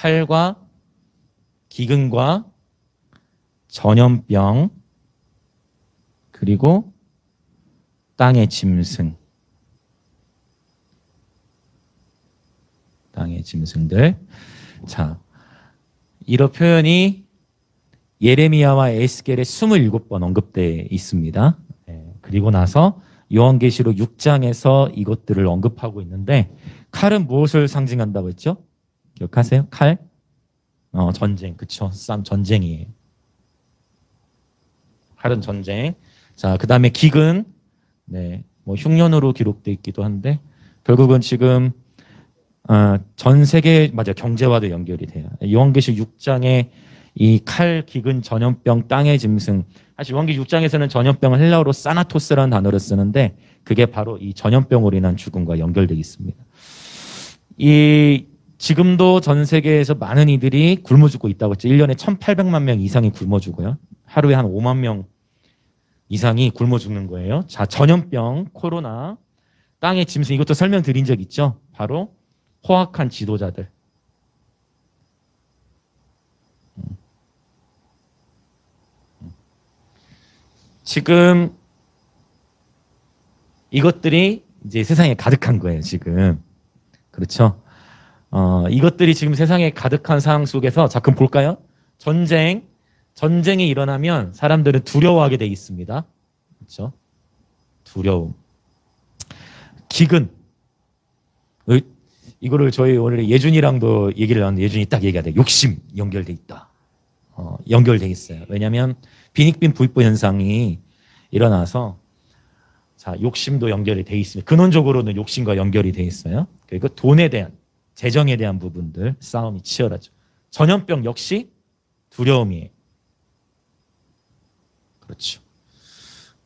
칼과 기근과 전염병 그리고 땅의 짐승. 땅의 짐승들. 자, 이런 표현이 예레미야와 에스겔에 27번 언급되어 있습니다. 그리고 나서 요한계시록 6장에서 이것들을 언급하고 있는데 칼은 무엇을 상징한다고 했죠? 기억하세요? 칼? 전쟁. 그쵸? 전쟁이에요. 칼은 전쟁. 자, 그 다음에 기근. 네, 뭐 흉년으로 기록되어 있기도 한데 결국은 지금 전 세계 맞아 경제와도 연결이 돼요. 요한계시록 6장에 이 칼, 기근, 전염병, 땅의 짐승. 사실 요한계시록 6장에서는 전염병을 헬라어로 사나토스라는 단어를 쓰는데 그게 바로 이 전염병으로 인한 죽음과 연결되어 있습니다. 지금도 전 세계에서 많은 이들이 굶어 죽고 있다고 했죠. 1년에 1,800만 명 이상이 굶어 죽어요. 하루에 한 5만 명 이상이 굶어 죽는 거예요. 자, 전염병, 코로나, 땅의 짐승 이것도 설명드린 적 있죠. 바로 포악한 지도자들. 지금 이것들이 이제 세상에 가득한 거예요, 지금. 그렇죠? 이것들이 지금 세상에 가득한 상황 속에서 자, 그럼 볼까요? 전쟁이 일어나면 사람들은 두려워하게 돼 있습니다. 그렇죠? 두려움. 기근. 이거를 저희 오늘 예준이랑도 얘기를 하는데 예준이 딱 얘기하대. 욕심 연결돼 있다. 연결돼 있어요. 왜냐하면 빈익빈 부익부 현상이 일어나서 자, 욕심도 연결이 돼 있습니다. 근원적으로는 욕심과 연결이 돼 있어요. 그리고 돈에 대한, 재정에 대한 부분들 싸움이 치열하죠. 전염병 역시 두려움이에요. 그렇죠.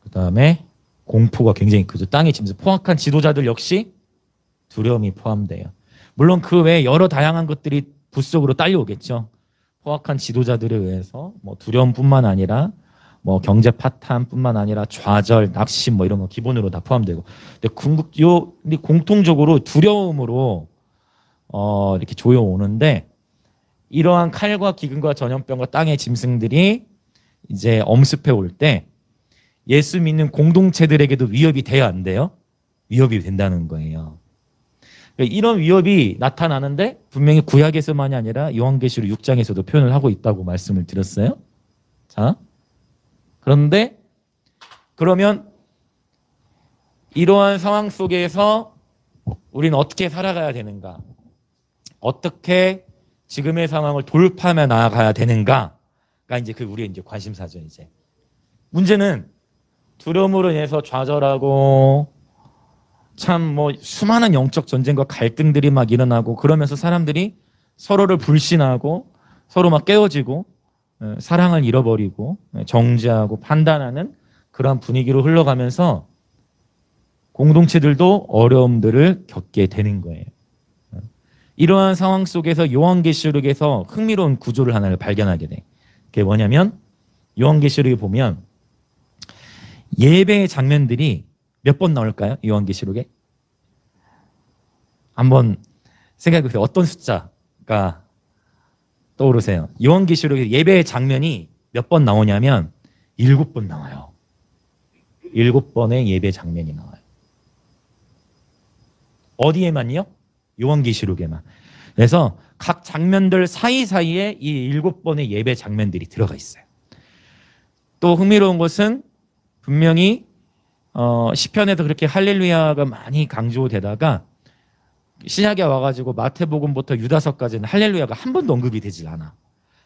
그 다음에 공포가 굉장히 크죠. 땅의 짐승, 포악한 지도자들 역시 두려움이 포함돼요. 물론 그 외에 여러 다양한 것들이 부속으로 딸려오겠죠. 포악한 지도자들에 의해서 뭐 두려움뿐만 아니라 뭐 경제 파탄뿐만 아니라 좌절, 낙심 뭐 이런 거 기본으로 다 포함되고. 근데 공통적으로 두려움으로 이렇게 조여오는데 이러한 칼과 기근과 전염병과 땅의 짐승들이 이제 엄습해 올 때 예수 믿는 공동체들에게도 위협이 돼야 안 돼요? 위협이 된다는 거예요. 이런 위협이 나타나는데 분명히 구약에서만이 아니라 요한계시록 6장에서도 표현을 하고 있다고 말씀을 드렸어요. 자, 그런데 그러면 이러한 상황 속에서 우리는 어떻게 살아가야 되는가? 어떻게 지금의 상황을 돌파하며 나아가야 되는가가 이제 우리의 이제 관심사죠. 이제 문제는 두려움으로 인해서 좌절하고 참 뭐 수많은 영적 전쟁과 갈등들이 막 일어나고 그러면서 사람들이 서로를 불신하고 서로 막 깨어지고 사랑을 잃어버리고 정죄하고 판단하는 그런 분위기로 흘러가면서 공동체들도 어려움들을 겪게 되는 거예요. 이러한 상황 속에서 요한계시록에서 흥미로운 구조를 하나를 발견하게 돼. 그게 뭐냐면 요한계시록에 보면 예배의 장면들이 몇 번 나올까요? 요한계시록에? 한번 생각해 보세요. 어떤 숫자가 떠오르세요? 요한계시록에 예배의 장면이 몇 번 나오냐면 7번 나와요. 7번의 예배 장면이 나와요. 어디에만요? 요한계시록에만. 그래서 각 장면들 사이사이에 이 7번의 예배 장면들이 들어가 있어요. 또 흥미로운 것은 분명히 시편에서 그렇게 할렐루야가 많이 강조되다가 신약에 와가지고 마태복음부터 유다서까지는 할렐루야가 한 번도 언급이 되질 않아.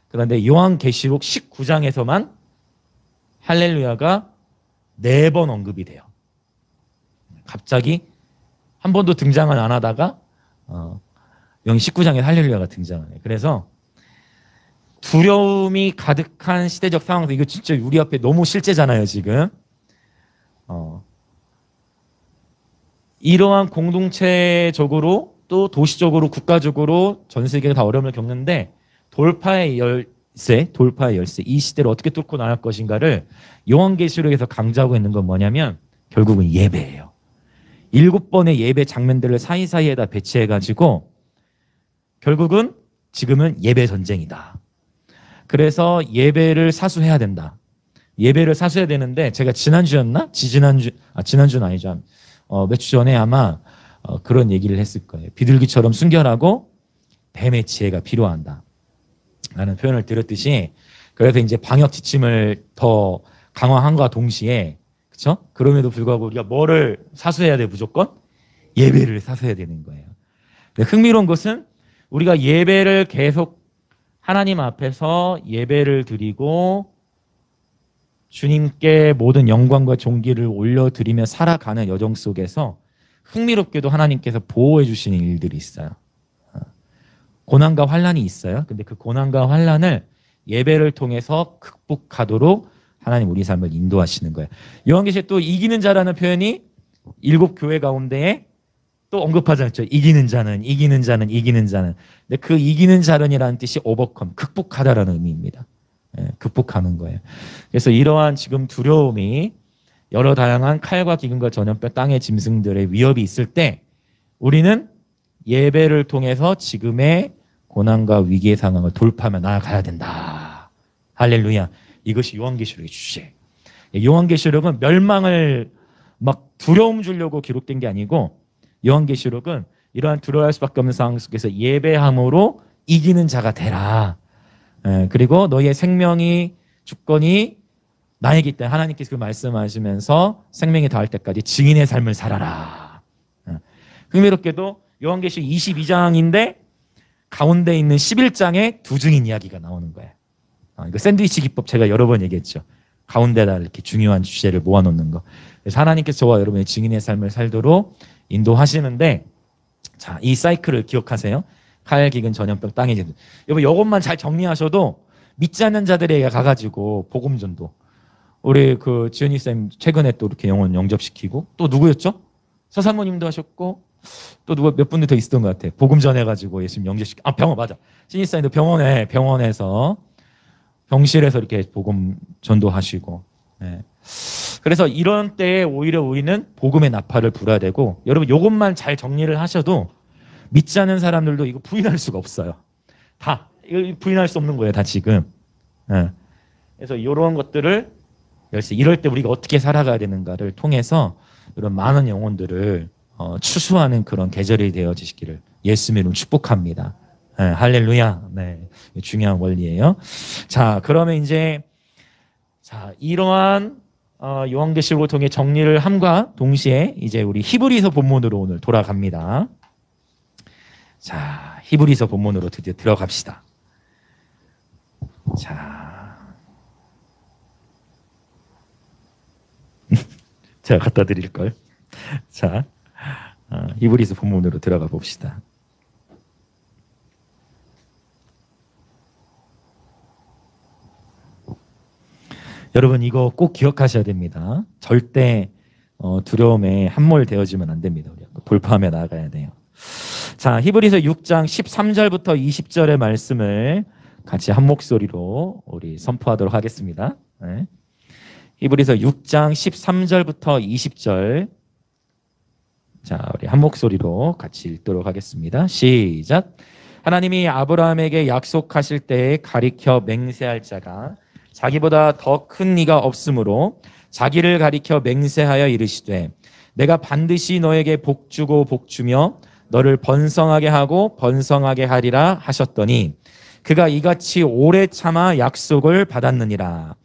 그런데 요한계시록 19장에서만 할렐루야가 4번 언급이 돼요. 갑자기 한 번도 등장을 안 하다가 여기 19장에 할렐루야가 등장을 해요. 그래서 두려움이 가득한 시대적 상황에서 이거 진짜 우리 앞에 너무 실제잖아요, 지금. 이러한 공동체적으로 또 도시적으로 국가적으로 전 세계가 다 어려움을 겪는데 돌파의 열쇠 이 시대를 어떻게 뚫고 나갈 것인가를 요한계시록에서 강조하고 있는 건 뭐냐면 결국은 예배예요. 7번의 예배 장면들을 사이사이에다 배치해가지고 결국은 지금은 예배 전쟁이다. 그래서 예배를 사수해야 된다. 예배를 사수해야 되는데 제가 지난주였나? 지난주는 아니죠. 몇 주 전에 아마 그런 얘기를 했을 거예요. 비둘기처럼 순결하고 뱀의 지혜가 필요한다 라는 표현을 들었듯이, 그래서 이제 방역 지침을 더 강화함과 동시에, 그렇죠? 그럼에도 불구하고 우리가 뭐를 사수해야 돼? 무조건 예배를 사수해야 되는 거예요. 흥미로운 것은 우리가 예배를 계속 하나님 앞에서 예배를 드리고 주님께 모든 영광과 존귀를 올려드리며 살아가는 여정 속에서 흥미롭게도 하나님께서 보호해 주시는 일들이 있어요. 고난과 환난이 있어요. 근데 그 고난과 환난을 예배를 통해서 극복하도록 하나님 우리 삶을 인도하시는 거예요. 요한계시에 또 이기는 자라는 표현이 7교회 가운데에 또 언급하지 않죠. 이기는 자는. 근데 그 이기는 자는이라는 뜻이 오버컴, 극복하다라는 의미입니다. 극복하는 거예요. 그래서 이러한 지금 두려움이 여러 다양한 칼과 기근과 전염병, 땅의 짐승들의 위협이 있을 때 우리는 예배를 통해서 지금의 고난과 위기의 상황을 돌파하며 나아가야 된다. 할렐루야. 이것이 요한계시록의 주제예요. 요한계시록은 멸망을 막 두려움 주려고 기록된 게 아니고, 요한계시록은 이러한 두려워할 수밖에 없는 상황 속에서 예배함으로 이기는 자가 되라. 그리고 너희의 생명이 주권이 나에게 있다. 하나님께서 그 말씀하시면서 생명이 다할 때까지 증인의 삶을 살아라. 흥미롭게도 요한계시록 22장인데 가운데 있는 11장에 두 증인 이야기가 나오는 거예요. 이거 샌드위치 기법 제가 여러 번 얘기했죠. 가운데다 이렇게 중요한 주제를 모아놓는 거. 그래서 하나님께서 저와 여러분의 증인의 삶을 살도록 인도하시는데, 자, 이 사이클을 기억하세요. 칼, 기근, 전염병, 땅의 짐승. 여러분 이것만 잘 정리하셔도 믿지 않는 자들에게 가가지고 복음 전도. 우리 그 지은이 쌤 최근에 또 이렇게 영혼 영접시키고, 또 누구였죠? 서사모님도 하셨고, 또 누가 몇 분들 더 있었던 것 같아. 복음 전해가지고 예수님 영접시키. 병원 맞아. 지은이 쌤도 병원에서 병실에서 이렇게 복음 전도하시고. 네. 그래서 이런 때에 오히려 우리는 복음의 나팔을 불어야 되고, 여러분 이것만 잘 정리를 하셔도 믿지 않는 사람들도 이거 부인할 수가 없어요. 다 이거 부인할 수 없는 거예요. 다 지금. 네. 그래서 이런 것들을 이럴 때 우리가 어떻게 살아가야 되는가를 통해서 이런 많은 영혼들을 추수하는 그런 계절이 되어지시기를 예수님의 이름으로 축복합니다. 네, 할렐루야. 네, 중요한 원리예요. 자, 그러면 이제 이러한 요한계시록을 통해 정리를 함과 동시에 이제 우리 히브리서 본문으로 오늘 돌아갑니다. 자, 히브리서 본문으로 드디어 들어갑시다. 자, 제가 갖다 드릴 걸. 자, 히브리서 본문으로 들어가 봅시다. 여러분 이거 꼭 기억하셔야 됩니다. 절대 두려움에 함몰되어지면 안 됩니다. 우리 돌파하며 나아가야 돼요. 자, 히브리서 6장 13절부터 20절의 말씀을 같이 한 목소리로 우리 선포하도록 하겠습니다. 네. 히브리서 6장 13절부터 20절. 자, 우리 한 목소리로 같이 읽도록 하겠습니다. 시작. 하나님이 아브라함에게 약속하실 때에 가리켜 맹세할 자가 자기보다 더 큰 이가 없으므로 자기를 가리켜 맹세하여 이르시되 내가 반드시 너에게 복주고 복주며 너를 번성하게 하고 번성하게 하리라 하셨더니 그가 이같이 오래 참아 약속을 받았느니라.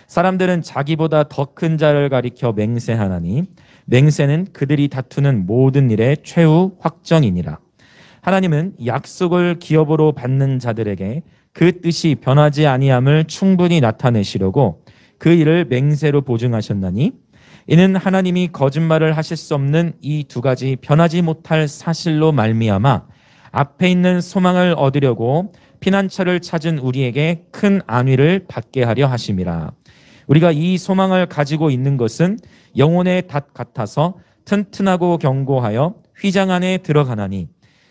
사람들은 자기보다 더 큰 자를 가리켜 맹세하나니 맹세는 그들이 다투는 모든 일의 최후 확정이니라. 하나님은 약속을 기업으로 받는 자들에게 그 뜻이 변하지 아니함을 충분히 나타내시려고 그 일을 맹세로 보증하셨나니 이는 하나님이 거짓말을 하실 수 없는 이 두 가지 변하지 못할 사실로 말미암아 앞에 있는 소망을 얻으려고 피난처를 찾은 우리에게 큰 안위를 받게 하려 하심이라. 우리가 이 소망을 가지고 있는 것은 영혼의 닷 같아서 튼튼하고 견고하여 휘장 안에 들어가나니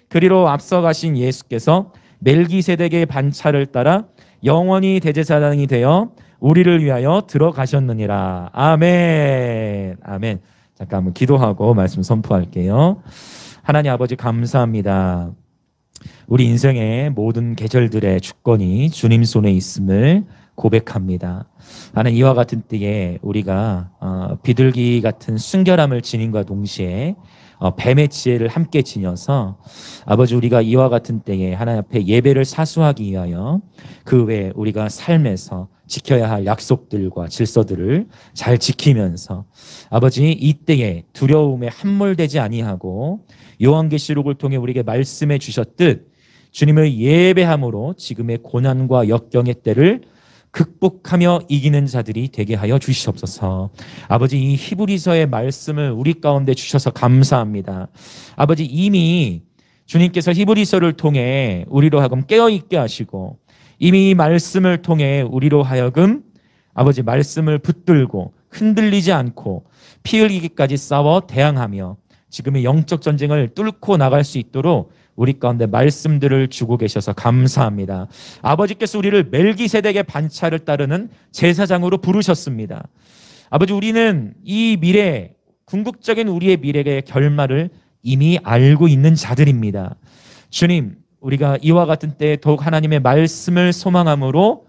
그리로 앞서 가신 예수께서 멜기세덱의 반차를 따라 영원히 대제사장이 되어 우리를 위하여 들어가셨느니라. 아멘. 아멘. 잠깐 한번 기도하고 말씀 선포할게요. 하나님 아버지 감사합니다. 우리 인생의 모든 계절들의 주권이 주님 손에 있음을 고백합니다. 나는 이와 같은 때에 우리가 비둘기 같은 순결함을 지님과 동시에 뱀의 지혜를 함께 지녀서 아버지 우리가 이와 같은 때에 하나님 앞에 예배를 사수하기 위하여 그 외에 우리가 삶에서 지켜야 할 약속들과 질서들을 잘 지키면서 아버지 이때에 두려움에 함몰되지 아니하고 요한계시록을 통해 우리에게 말씀해 주셨듯 주님을 예배함으로 지금의 고난과 역경의 때를 극복하며 이기는 자들이 되게 하여 주시옵소서. 아버지 이 히브리서의 말씀을 우리 가운데 주셔서 감사합니다. 아버지 이미 주님께서 히브리서를 통해 우리로 하여금 깨어있게 하시고 이미 이 말씀을 통해 우리로 하여금 아버지 말씀을 붙들고 흔들리지 않고 피 흘리기까지 싸워 대항하며 지금의 영적 전쟁을 뚫고 나갈 수 있도록 우리 가운데 말씀들을 주고 계셔서 감사합니다. 아버지께서 우리를 멜기세덱의 반차를 따르는 제사장으로 부르셨습니다. 아버지 우리는 이 미래, 궁극적인 우리의 미래의 결말을 이미 알고 있는 자들입니다. 주님, 우리가 이와 같은 때에 더욱 하나님의 말씀을 소망함으로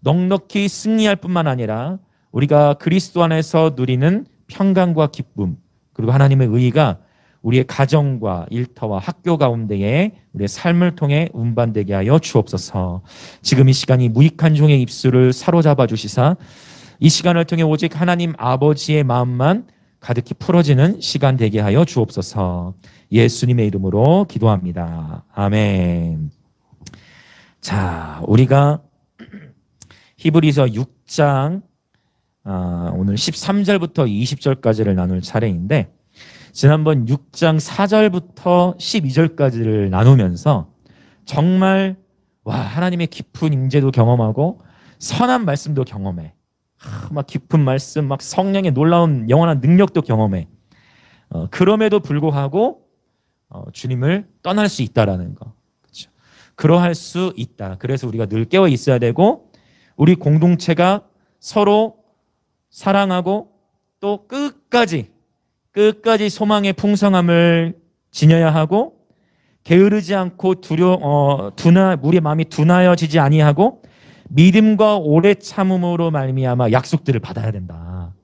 넉넉히 승리할 뿐만 아니라 우리가 그리스도 안에서 누리는 평강과 기쁨 그리고 하나님의 의의가 우리의 가정과 일터와 학교 가운데에 우리의 삶을 통해 운반되게 하여 주옵소서. 지금 이 시간이 무익한 종의 입술을 사로잡아 주시사 이 시간을 통해 오직 하나님 아버지의 마음만 가득히 풀어지는 시간 되게 하여 주옵소서. 예수님의 이름으로 기도합니다. 아멘. 자, 우리가 히브리서 6장 오늘 13절부터 20절까지를 나눌 차례인데 지난번 6장 4절부터 12절까지를 나누면서 정말 하나님의 깊은 임재도 경험하고 선한 말씀도 경험해. 막 깊은 말씀, 막 성령의 놀라운 영원한 능력도 경험해. 그럼에도 불구하고 주님을 떠날 수 있다라는 거. 그렇죠? 그러할 수 있다. 그래서 우리가 늘 깨어 있어야 되고 우리 공동체가 서로 사랑하고 또 끝까지 소망의 풍성함을 지녀야 하고 게으르지 않고 우리의 마음이 둔하여지지 아니하고 믿음과 오래 참음으로 말미암아 약속들을 받아야 된다.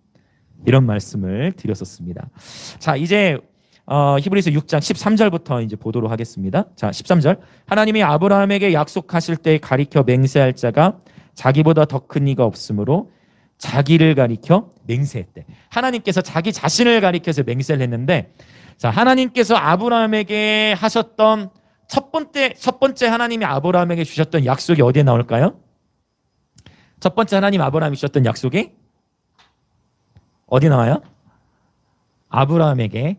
이런 말씀을 드렸었습니다. 자, 이제 히브리서 6장 13절부터 이제 보도록 하겠습니다. 자, 13절. 하나님이 아브라함에게 약속하실 때 가리켜 맹세할 자가 자기보다 더 큰 이가 없으므로 자기를 가리켜 맹세했대. 하나님께서 자기 자신을 가리켜서 맹세를 했는데, 자, 하나님께서 아브라함에게 하셨던 첫 번째 하나님이 아브라함에게 주셨던 약속이 어디에 나올까요? 첫 번째 하나님 아브라함이 주셨던 약속이 어디 나와요? 아브라함에게.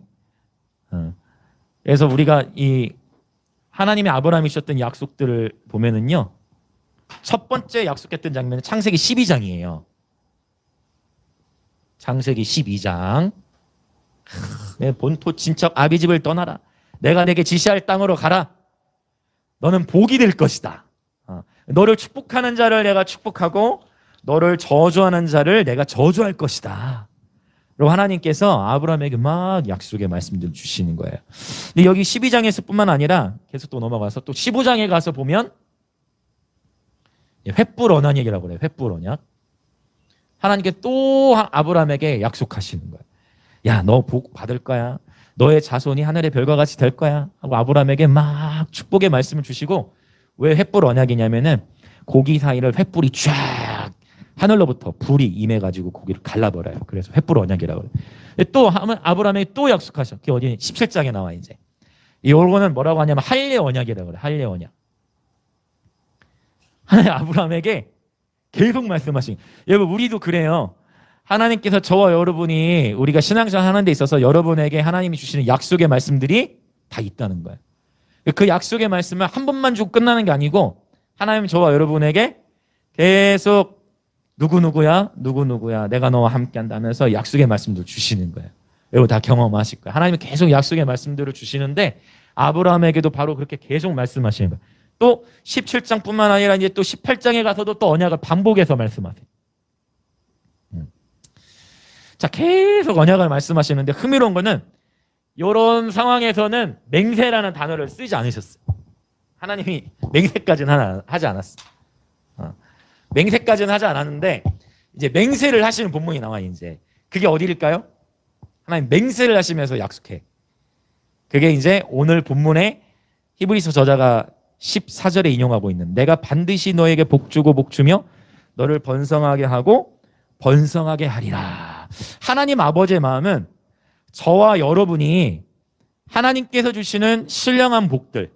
그래서 우리가 이 하나님이 아브라함이 주셨던 약속들을 보면은요, 첫 번째 약속했던 장면은 창세기 12장이에요. 창세기 12장. 내 본토 친척 아비집을 떠나라. 내가 내게 지시할 땅으로 가라. 너는 복이 될 것이다. 너를 축복하는 자를 내가 축복하고 너를 저주하는 자를 내가 저주할 것이다. 그리고 하나님께서 아브라함에게 막 약속의 말씀들을 주시는 거예요. 근데 여기 12장에서 뿐만 아니라 계속 또 넘어가서 또 15장에 가서 보면 횃불 언약이라고 그래요. 횃불 언약. 하나님께 또 아브라함에게 약속하시는 거예요. 야, 너 복 받을 거야. 너의 자손이 하늘의 별과 같이 될 거야. 하고 아브라함에게 막 축복의 말씀을 주시고, 왜 횃불 언약이냐면은 고기 사이를 횃불이 쫙 하늘로부터 불이 임해가지고 고기를 갈라버려요. 그래서 횃불 언약이라고 그래요. 또 아브라함에게 또 약속하셔. 그게 어디 17장에 나와 이제. 이거는 뭐라고 하냐면 할례 언약이라고 그래요. 할례 언약. 하나님 아브라함에게 계속 말씀하신. 여러분 우리도 그래요. 하나님께서 저와 여러분이 우리가 신앙생활 하는 데 있어서 여러분에게 하나님이 주시는 약속의 말씀들이 다 있다는 거예요. 그 약속의 말씀을 한 번만 주고 끝나는 게 아니고 하나님은 저와 여러분에게 계속 누구누구야 내가 너와 함께 한다면서 약속의 말씀들을 주시는 거예요. 여러분 다 경험하실 거예요. 하나님은 계속 약속의 말씀들을 주시는데 아브라함에게도 바로 그렇게 계속 말씀하시는 거예요. 또 17장뿐만 아니라 이제 또 18장에 가서도 또 언약을 반복해서 말씀하세요. 자, 계속 언약을 말씀하시는데 흥미로운 거는 이런 상황에서는 맹세라는 단어를 쓰지 않으셨어요. 하나님이 맹세까지는 하지 않았어. 맹세까지는 하지 않았는데 이제 맹세를 하시는 본문이 나와요. 이제 그게 어디일까요? 하나님 맹세를 하시면서 약속해. 그게 이제 오늘 본문에 히브리서 저자가 14절에 인용하고 있는 내가 반드시 너에게 복주고 복주며 너를 번성하게 하고 번성하게 하리라. 하나님 아버지의 마음은 저와 여러분이 하나님께서 주시는 신령한 복들,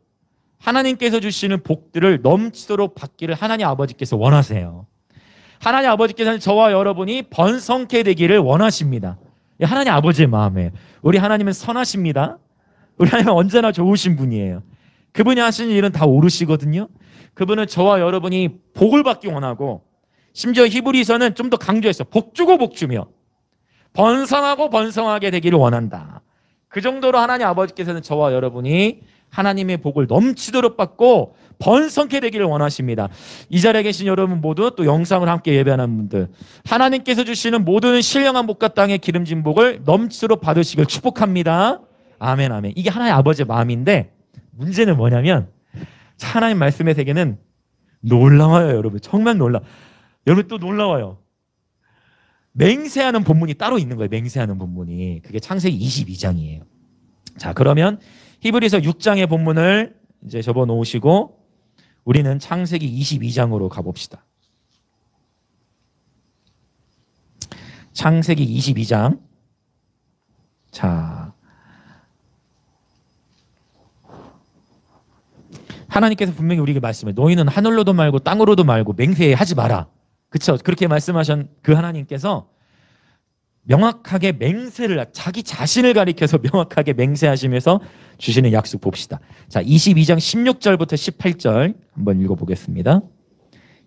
하나님께서 주시는 복들을 넘치도록 받기를 하나님 아버지께서 원하세요. 하나님 아버지께서는 저와 여러분이 번성케 되기를 원하십니다. 하나님 아버지의 마음이에요. 우리 하나님은 선하십니다. 우리 하나님은 언제나 좋으신 분이에요. 그분이 하시는 일은 다 옳으시거든요. 그분은 저와 여러분이 복을 받기 원하고 심지어 히브리서는 좀 더 강조했어. 복주고 복주며 번성하고 번성하게 되기를 원한다. 그 정도로 하나님 아버지께서는 저와 여러분이 하나님의 복을 넘치도록 받고 번성케 되기를 원하십니다. 이 자리에 계신 여러분 모두 또 영상을 함께 예배하는 분들 하나님께서 주시는 모든 신령한 복과 땅의 기름진 복을 넘치도록 받으시길 축복합니다. 아멘 아멘. 이게 하나님 아버지의 마음인데 문제는 뭐냐면 하나님 말씀의 세계는 놀라워요. 여러분 정말 여러분 또 놀라워요. 맹세하는 본문이 따로 있는 거예요. 맹세하는 본문이. 그게 창세기 22장이에요. 자, 그러면 히브리서 6장의 본문을 이제 접어 놓으시고 우리는 창세기 22장으로 가봅시다. 창세기 22장. 자, 하나님께서 분명히 우리에게 말씀해. 너희는 하늘로도 말고 땅으로도 말고 맹세하지 마라. 그렇죠? 그렇게 말씀하신 그 하나님께서 명확하게 맹세를 자기 자신을 가리켜서 명확하게 맹세하시면서 주시는 약속 봅시다. 자, 22장 16절부터 18절 한번 읽어보겠습니다.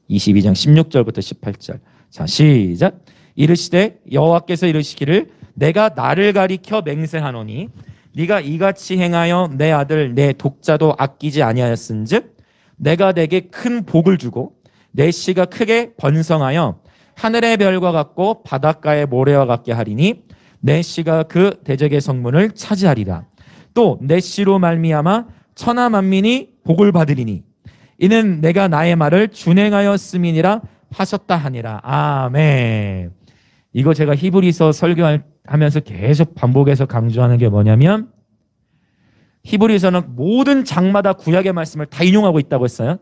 22장 16절부터 18절. 자, 시작. 이르시되 여호와께서 이르시기를 내가 나를 가리켜 맹세하노니 네가 이같이 행하여 내 아들 내 독자도 아끼지 아니하였은즉 내가 내게 큰 복을 주고 내 씨가 크게 번성하여 하늘의 별과 같고 바닷가의 모래와 같게 하리니 내 씨가 그 대적의 성문을 차지하리라. 또 내 씨로 말미암아 천하 만민이 복을 받으리니 이는 내가 나의 말을 준행하였음이니라 하셨다 하니라. 아멘. 이거 제가 히브리서 설교하면서 계속 반복해서 강조하는 게 뭐냐면 히브리서는 모든 장마다 구약의 말씀을 다 인용하고 있다고 했어요.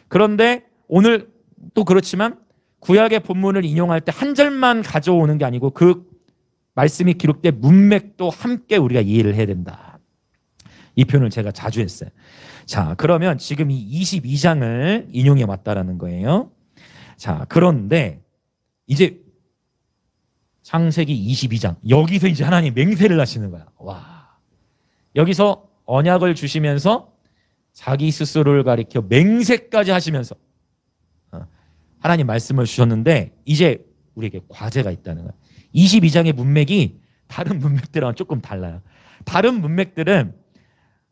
그런데 오늘 또 그렇지만 구약의 본문을 인용할 때 한 절만 가져오는 게 아니고 그 말씀이 기록된 문맥도 함께 우리가 이해를 해야 된다. 이 표현을 제가 자주 했어요. 자, 그러면 지금 이 22장을 인용해 왔다라는 거예요. 자, 그런데 이제 창세기 22장 여기서 이제 하나님 맹세를 하시는 거야. 와, 여기서 언약을 주시면서 자기 스스로를 가리켜 맹세까지 하시면서 하나님 말씀을 주셨는데 이제 우리에게 과제가 있다는 거예요. 22장의 문맥이 다른 문맥들하고는 조금 달라요. 다른 문맥들은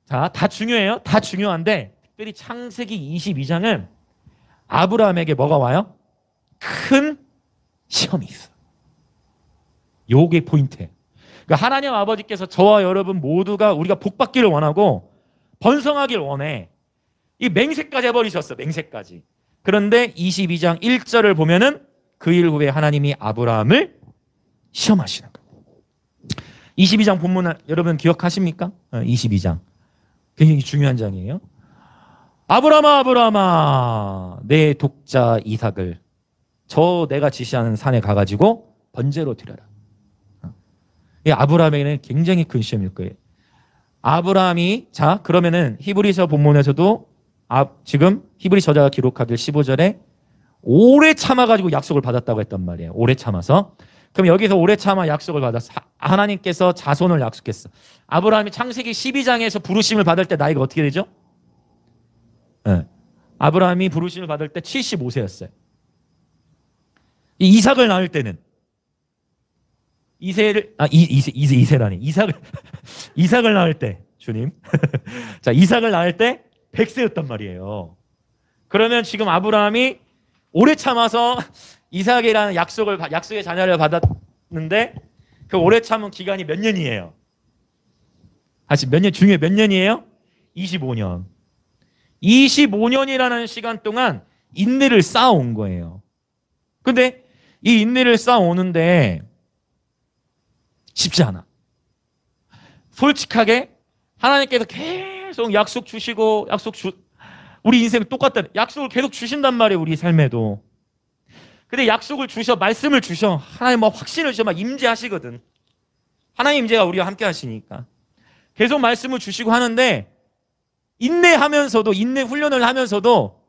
다 중요해요. 다 중요한데 특별히 창세기 22장은 아브라함에게 뭐가 와요? 큰 시험이 있어. 요게 포인트예요. 그러니까 하나님 아버지께서 저와 여러분 모두가 우리가 복받기를 원하고 번성하기를 원해. 이 맹세까지 해버리셨어. 맹세까지. 그런데 22장 1절을 보면은 그 일 후에 하나님이 아브라함을 시험하시는 거예요. 22장 본문을 여러분 기억하십니까? 22장. 굉장히 중요한 장이에요. 아브라함아 아브라함아 내 독자 이삭을 저 내가 지시하는 산에 가가지고 번제로 드려라. 이 아브라함에게는 굉장히 큰 시험일 거예요. 아브라함이 자 그러면은 히브리서 본문에서도 지금 히브리 저자가 기록하길 15절에 오래 참아가지고 약속을 받았다고 했단 말이에요. 오래 참아서. 그럼 여기서 오래 참아 약속을 받았어. 하나님께서 자손을 약속했어. 아브라함이 창세기 12장에서 부르심을 받을 때 나이가 어떻게 되죠? 네. 아브라함이 부르심을 받을 때 75세였어요. 이 이삭을 낳을 때는 이세라니 이삭을 낳을 때 주님 자 이삭을 낳을 때 100세였단 말이에요. 그러면 지금 아브라함이 오래 참아서 이삭이라는 약속의 자녀를 받았는데 그 오래 참은 기간이 몇 년이에요? 다시 몇 년 중에 몇 년이에요? 25년. 25년이라는 시간 동안 인내를 쌓아온 거예요. 근데 이 인내를 쌓아오는데 쉽지 않아. 솔직하게 하나님께서 계속 약속 주시고 우리 인생 똑같다. 약속을 계속 주신단 말이에요. 우리 삶에도. 근데 약속을 주셔, 말씀을 주셔, 하나님 막 확신을 주셔, 막 임재하시거든. 하나님 임재가 우리와 함께 하시니까 계속 말씀을 주시고 하는데, 인내하면서도, 인내 훈련을 하면서도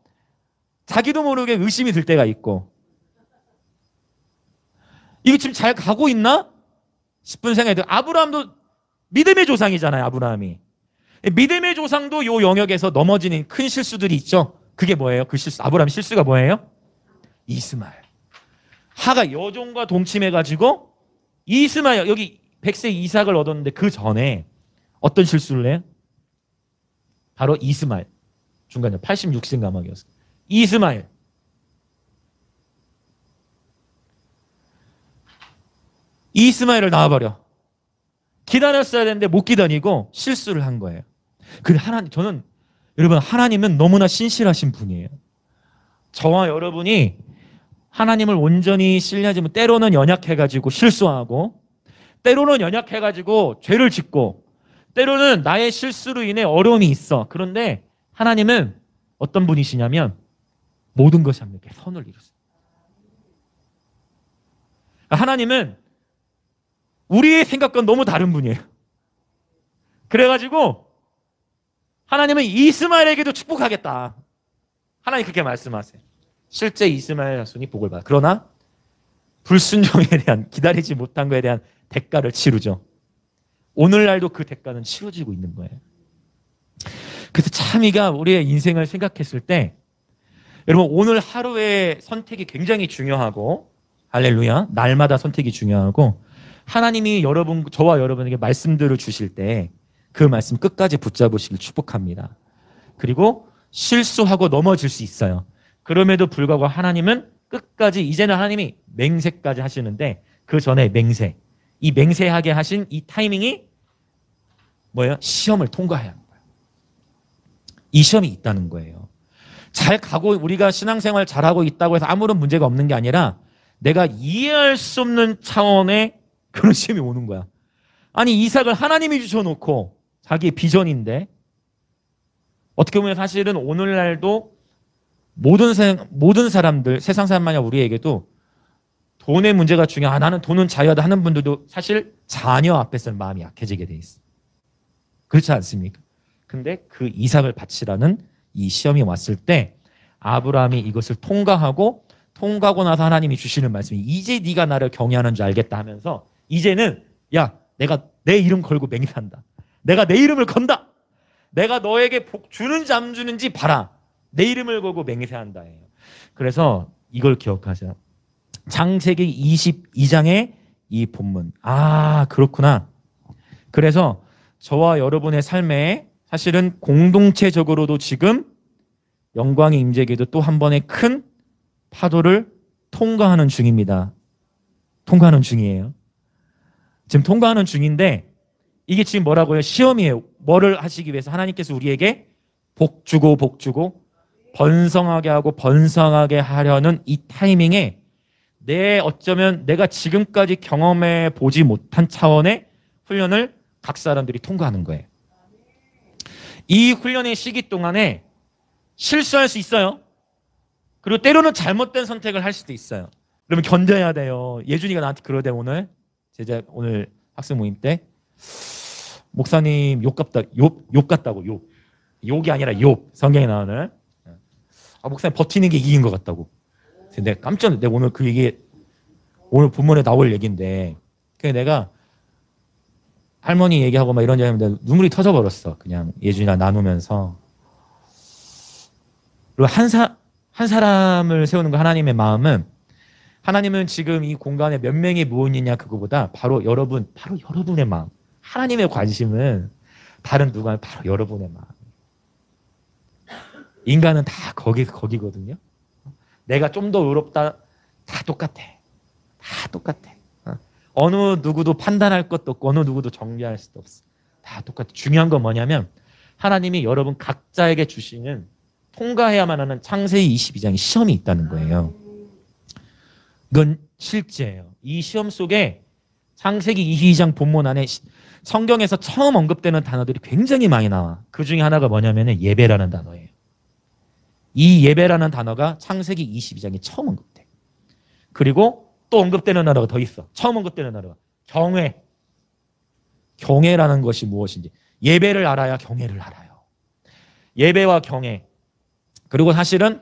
자기도 모르게 의심이 들 때가 있고, 이게 지금 잘 가고 있나 싶은 생각이 들어요. 아브라함도 믿음의 조상이잖아요. 아브라함이 믿음의 조상도 요 영역에서 넘어지는 큰 실수들이 있죠. 그게 뭐예요? 그 실수, 아브라함 실수가 뭐예요? 이스마엘. 하가 여종과 동침해가지고 이스마엘, 여기 100세 이삭을 얻었는데 그 전에 어떤 실수를 해요? 바로 이스마엘. 중간에 86세 가막이었어요. 이스마엘을 낳아버려. 기다렸어야 되는데 못 기다리고 실수를 한 거예요. 근데 저는 여러분, 하나님은 너무나 신실하신 분이에요. 저와 여러분이 하나님을 온전히 신뢰하지만 때로는 연약해가지고 실수하고, 때로는 연약해가지고 죄를 짓고, 때로는 나의 실수로 인해 어려움이 있어. 그런데 하나님은 어떤 분이시냐면 모든 것이 함께 선을 이루세요. 하나님은 우리의 생각과는 너무 다른 분이에요. 그래가지고 하나님은 이스마엘에게도 축복하겠다. 하나님 그렇게 말씀하세요. 실제 이스마엘 자손이 복을 받아. 그러나 불순종에 대한, 기다리지 못한 것에 대한 대가를 치르죠. 오늘날도 그 대가는 치러지고 있는 거예요. 그래서 참 이가 우리의 인생을 생각했을 때, 여러분 오늘 하루의 선택이 굉장히 중요하고, 할렐루야, 날마다 선택이 중요하고, 하나님이 저와 여러분에게 말씀들을 주실 때 그 말씀 끝까지 붙잡으시길 축복합니다. 그리고 실수하고 넘어질 수 있어요. 그럼에도 불구하고 하나님은 끝까지, 이제는 하나님이 맹세까지 하시는데 그 전에 이 맹세하게 하신 이 타이밍이 뭐예요? 시험을 통과해야 하는 거예요. 이 시험이 있다는 거예요. 잘 가고, 우리가 신앙생활 잘하고 있다고 해서 아무런 문제가 없는 게 아니라 내가 이해할 수 없는 차원의 그런 시험이 오는 거야. 아니, 이삭을 하나님이 주셔놓고 자기의 비전인데, 어떻게 보면 사실은 오늘날도 모든 사람들, 세상 사람만이 우리에게도 돈의 문제가 중요해. 나는 돈은 자유하다 하는 분들도 사실 자녀 앞에서는 마음이 약해지게 돼 있어. 그렇지 않습니까? 근데 그 이삭을 바치라는 이 시험이 왔을 때 아브라함이 이것을 통과하고 나서 하나님이 주시는 말씀이, 이제 네가 나를 경외하는 줄 알겠다 하면서, 이제는 야, 내가 내 이름 걸고 맹세한다. 내가 내 이름을 건다. 내가 너에게 복 주는지 안 주는지 봐라. 내 이름을 걸고 맹세한다. 그래서 이걸 기억하세요. 창세기 22장의 이 본문. 아, 그렇구나. 그래서 저와 여러분의 삶에 사실은 공동체적으로도 지금 영광의 임재에게도 또 한 번의 큰 파도를 통과하는 중입니다. 통과하는 중이에요. 지금 통과하는 중인데, 이게 지금 뭐라고요? 시험이에요. 뭐를 하시기 위해서? 하나님께서 우리에게 복 주고 번성하게 하고 번성하게 하려는 이 타이밍에 어쩌면 내가 지금까지 경험해 보지 못한 차원의 훈련을 각 사람들이 통과하는 거예요. 이 훈련의 시기 동안에 실수할 수 있어요. 그리고 때로는 잘못된 선택을 할 수도 있어요. 그러면 견뎌야 돼요. 예준이가 나한테 그러대. 오늘 학생 모임 때 목사님 욕 같다고. 욕이 아니라 욕. 성경에 나오는. 목사님 버티는 게 이긴 것 같다고. 내가 깜짝 놀랐는데, 오늘 그 얘기, 오늘 본문에 나올 얘기인데, 그래서 내가 할머니 얘기하고 막 이런 얘기하면 내가 눈물이 터져버렸어. 그냥 예준이랑 나누면서. 그리고 한 사람을 세우는 거, 하나님의 마음은, 하나님은 지금 이 공간에 몇 명이 모이느냐 그거보다 바로 여러분의 마음. 하나님의 관심은 다른 누가, 바로 여러분의 마음. 인간은 다 거기거든요. 내가 좀 더 의롭다, 다 똑같아. 어느 누구도 판단할 것도 없고 어느 누구도 정죄할 수도 없어. 다 똑같아. 중요한 건 뭐냐면 하나님이 여러분 각자에게 주시는 통과해야만 하는 창세기 22장의 시험이 있다는 거예요. 이건 실제예요. 이 시험 속에 창세기 22장 본문 안에 성경에서 처음 언급되는 단어들이 굉장히 많이 나와. 그 중에 하나가 뭐냐면 예배라는 단어예요. 이 예배라는 단어가 창세기 22장에 처음 언급돼. 그리고 또 언급되는 단어가 더 있어. 처음 언급되는 단어가 경외. 경외라는 것이 무엇인지. 예배를 알아야 경외를 알아요. 예배와 경외. 그리고 사실은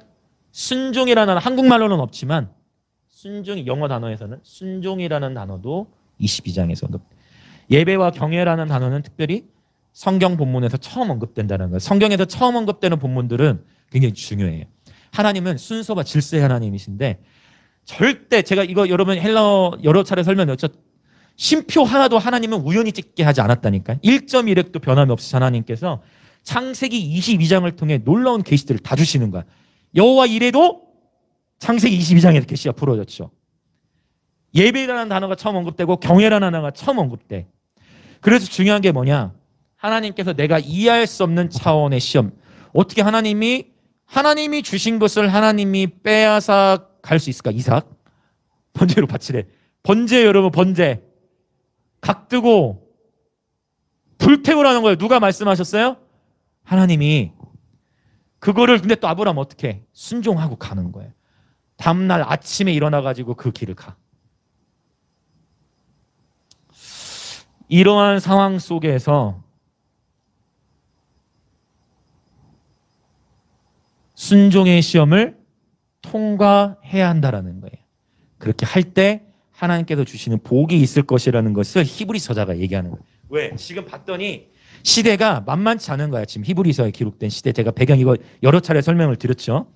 순종이라는, 한국말로는 없지만 순종이, 영어 단어에서는 순종이라는 단어도 22장에서 언급돼. 예배와 경외라는 단어는 특별히 성경 본문에서 처음 언급된다는 거예요. 성경에서 처음 언급되는 본문들은 굉장히 중요해요. 하나님은 순서와 질서의 하나님이신데 절대, 제가 이거 여러분 헬라어 여러 차례 설명했죠. 쉼표 하나도 하나님은 우연히 찍게 하지 않았다니까요. 1.1획도 변함이 없이 하나님께서 창세기 22장을 통해 놀라운 계시들을 다 주시는 거야. 여호와 이레도 창세기 22장에서 계시가 풀어졌죠. 예배라는 단어가 처음 언급되고 경외라는 단어가 처음 언급돼. 그래서 중요한 게 뭐냐? 하나님께서 내가 이해할 수 없는 차원의 시험. 어떻게 하나님이 주신 것을 하나님이 빼앗아 갈 수 있을까? 이삭 번제로 바치래. 번제, 여러분, 번제. 각 뜨고 불태우라는 거예요. 누가 말씀하셨어요? 하나님이. 그거를 근데 또 아브라함 어떻게 순종하고 가는 거예요. 다음날 아침에 일어나가지고 그 길을 가. 이러한 상황 속에서 순종의 시험을 통과해야 한다라는 거예요. 그렇게 할 때 하나님께서 주시는 복이 있을 것이라는 것을 히브리서 저자가 얘기하는 거예요. 왜? 지금 봤더니 시대가 만만치 않은 거야. 지금 히브리서에 기록된 시대. 제가 배경 이거 여러 차례 설명을 드렸죠.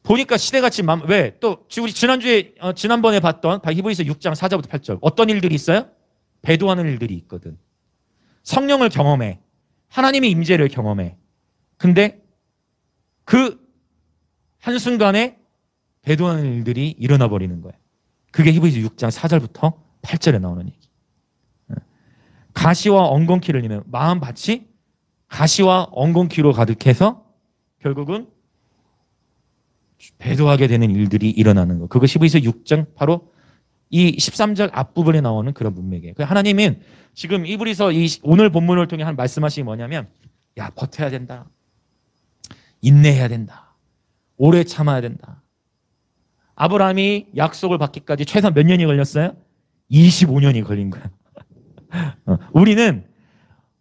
보니까 시대가 지금 왜? 또 우리 지난번에 봤던 히브리서 6장 4절부터 8절 어떤 일들이 있어요? 배도하는 일들이 있거든. 성령을 경험해. 하나님의 임재를 경험해. 근데 그 한순간에 배도하는 일들이 일어나 버리는 거예요. 그게 히브리서 6장 4절부터 8절에 나오는 얘기. 가시와 엉겅퀴를 이면 마음밭이 가시와 엉겅퀴로 가득해서 결국은 배도하게 되는 일들이 일어나는 거. 그거 히브리서 6장 바로 이 13절 앞부분에 나오는 그런 문맥이에요. 하나님은 지금 히브리서 오늘 본문을 통해 말씀하시기 뭐냐면, 야, 버텨야 된다. 인내해야 된다. 오래 참아야 된다. 아브라함이 약속을 받기까지 최소 몇 년이 걸렸어요? 25년이 걸린 거야.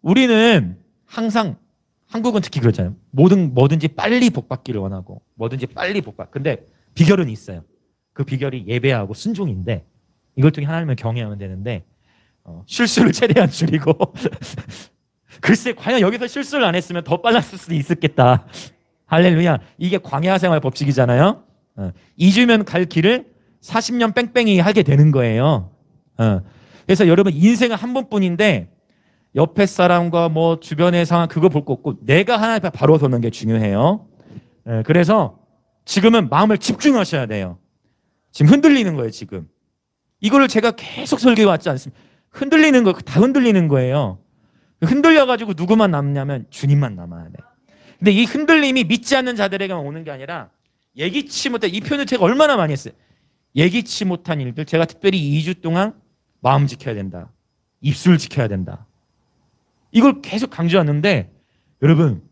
우리는 항상, 한국은 특히 그렇잖아요. 뭐든지 빨리 복받기를 원하고 뭐든지 빨리 복받. 근데 비결은 있어요. 그 비결이 예배하고 순종인데 이걸 통해 하나님을 경외하면 되는데 실수를 최대한 줄이고 글쎄 과연 여기서 실수를 안 했으면 더 빨랐을 수도 있었겠다. 할렐루야. 이게 광야 생활 법칙이잖아요. 2주면 갈 길을 40년 뺑뺑이 하게 되는 거예요. 그래서 여러분 인생은 한 번뿐인데 옆에 사람과 뭐 주변의 상황 그거 볼 거 없고 내가 하나님 앞에 바로 서는 게 중요해요. 그래서 지금은 마음을 집중하셔야 돼요. 지금 흔들리는 거예요. 지금 이거를 제가 계속 설교해 왔지 않습니까? 흔들리는 거 다 흔들리는 거예요. 흔들려가지고 누구만 남냐면 주님만 남아야 돼. 근데 이 흔들림이 믿지 않는 자들에게만 오는 게 아니라 예기치 못한, 이 표현을 제가 얼마나 많이 했어요. 예기치 못한 일들. 제가 특별히 2주 동안 마음 지켜야 된다. 입술 지켜야 된다. 이걸 계속 강조하는데 여러분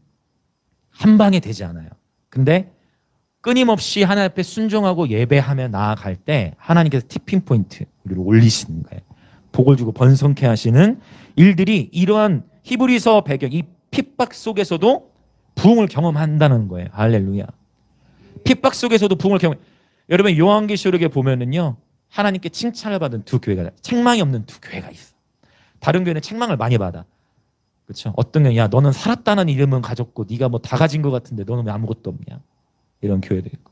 한 방에 되지 않아요. 근데 끊임없이 하나님 앞에 순종하고 예배하며 나아갈 때 하나님께서 티핑 포인트를 올리시는 거예요. 복을 주고 번성케 하시는 일들이 이러한 히브리서 배경, 이 핍박 속에서도 부흥을 경험한다는 거예요. 할렐루야. 핍박 속에서도 부흥을 경험. 여러분 요한계시록에 보면은요 하나님께 칭찬을 받은 두 교회가, 책망이 없는 두 교회가 있어. 다른 교회는 책망을 많이 받아. 그렇죠? 어떤 경우 야 너는 살았다는 이름은 가졌고 네가 뭐 다 가진 것 같은데 너는 왜 아무것도 없냐? 이런 교회도 있고.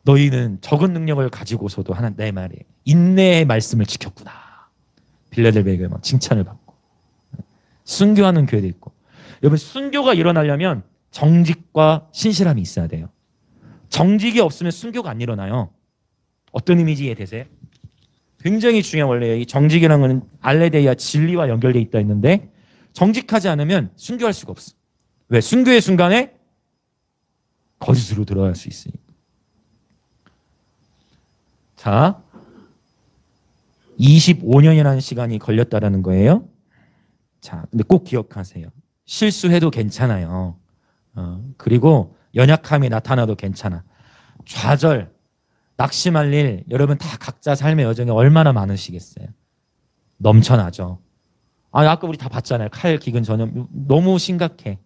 너희는 적은 능력을 가지고서도 하나 내 말이에요. 인내의 말씀을 지켰구나. 빌라델비아 교회 막 칭찬을 받고 순교하는 교회도 있고. 여러분 순교가 일어나려면 정직과 신실함이 있어야 돼요. 정직이 없으면 순교가 안 일어나요. 어떤 의미인지 이해되세요? 굉장히 중요한 원리예요. 이 정직이라는 건 알레데이아 진리와 연결되어 있다 했는데 정직하지 않으면 순교할 수가 없어. 왜? 순교의 순간에 거짓으로 들어갈 수 있으니까. 자, 25년이라는 시간이 걸렸다라는 거예요. 자, 근데 꼭 기억하세요. 실수해도 괜찮아요. 그리고 연약함이 나타나도 괜찮아. 좌절, 낙심할 일 여러분 다 각자 삶의 여정에 얼마나 많으시겠어요. 넘쳐나죠. 아까 우리 다 봤잖아요. 칼 기근 전염 너무 심각해.